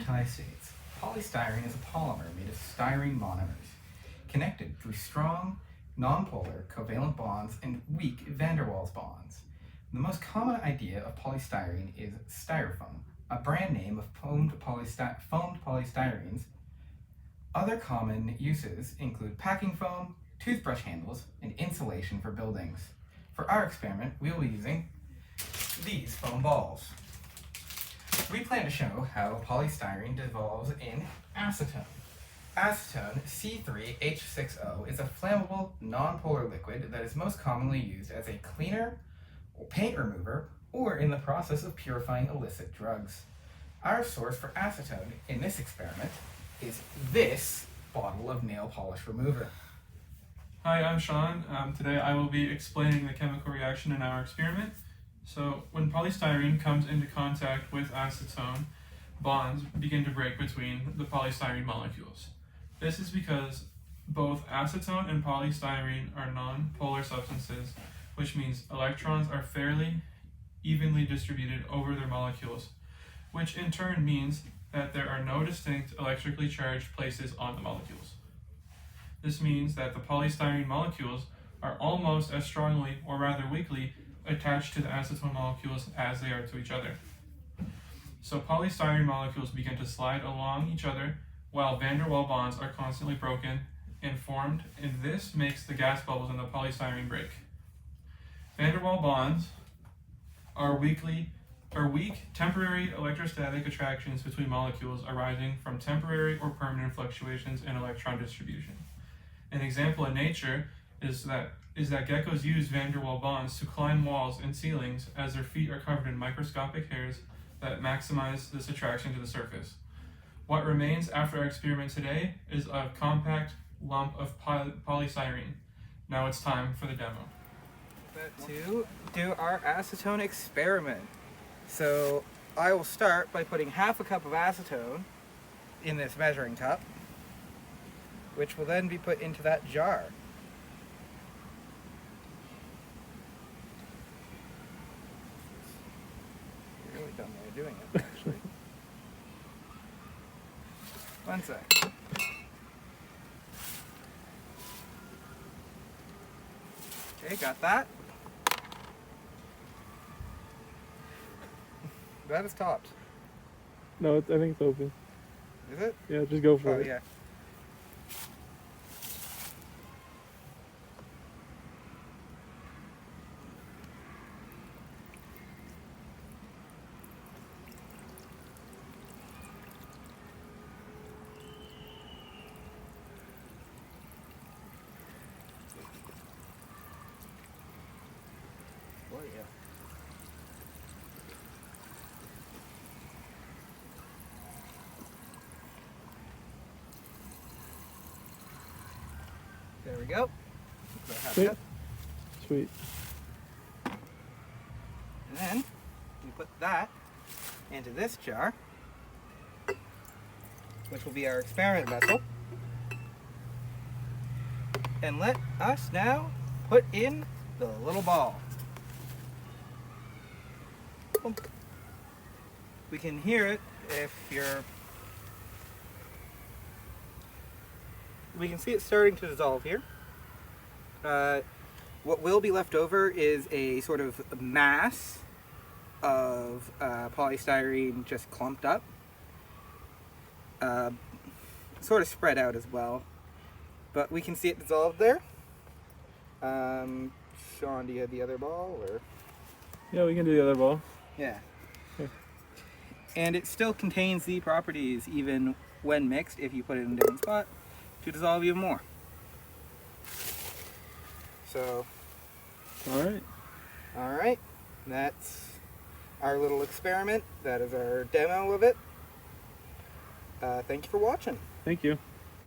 anti-states. Polystyrene is a polymer made of styrene monomers, connected through strong, nonpolar covalent bonds and weak van der Waals bonds. The most common idea of polystyrene is styrofoam, a brand name of foamed polystyrenes. Other common uses include packing foam, toothbrush handles, and insulation for buildings. For our experiment, we will be using these foam balls. We plan to show how polystyrene dissolves in acetone. Acetone, C3H6O, is a flammable, nonpolar liquid that is most commonly used as a cleaner, or paint remover, or in the process of purifying illicit drugs. Our source for acetone in this experiment is this bottle of nail polish remover. Hi, I'm Sean. Today I will be explaining the chemical reaction in our experiment. So when polystyrene comes into contact with acetone, bonds begin to break between the polystyrene molecules. This is because both acetone and polystyrene are non-polar substances, which means electrons are fairly evenly distributed over their molecules, which in turn means that there are no distinct electrically charged places on the molecules. This means that the polystyrene molecules are almost as strongly, or rather weakly, attached to the acetone molecules as they are to each other. So polystyrene molecules begin to slide along each other while van der Waals bonds are constantly broken and formed, and this makes the gas bubbles in the polystyrene break. Van der Waals bonds are weak temporary electrostatic attractions between molecules arising from temporary or permanent fluctuations in electron distribution. An example in nature is that geckos use van der Waals bonds to climb walls and ceilings as their feet are covered in microscopic hairs that maximize this attraction to the surface. What remains after our experiment today is a compact lump of polystyrene. Now it's time for the demo. To do our acetone experiment. So I will start by putting half a cup of acetone in this measuring cup, which will then be put into that jar. Really dumb way of doing it, actually. One sec. Okay, got that. That is topped. No, I think it's open. Is it? Yeah, just go for Oh, it. yeah. Oh, yeah. There we go. Sweet. Sweet. And then we put that into this jar, which will be our experiment vessel. And let us now put in the little ball. We can hear it if you're... We can see it starting to dissolve here. What will be left over is a sort of mass of polystyrene just clumped up. Sort of spread out as well. But we can see it dissolved there. Sean, do you have the other ball? Or? Yeah, we can do the other ball. Yeah. Here. And it still contains the properties, even when mixed, if you put it in a different spot, to dissolve even more. So, alright, that's our little experiment. That is our demo of it. Thank you for watching. Thank you.